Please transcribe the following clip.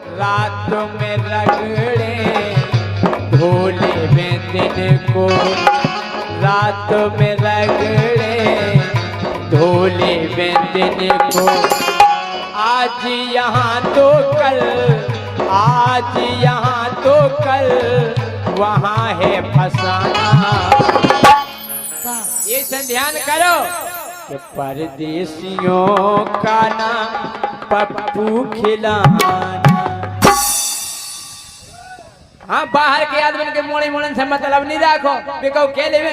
रात में रगड़े धोले में दिन को, रात में रगड़े धोले में दिन को। आज यहाँ तो कल, आज यहाँ तो कल वहाँ है फसाना। ये ध्यान करो कि परदेसियों का ना पप्पू खिलाना। हाँ, बाहर के आदमी के मोड़ी मोड़न से मतलब नहीं रखो, बेको के लेवे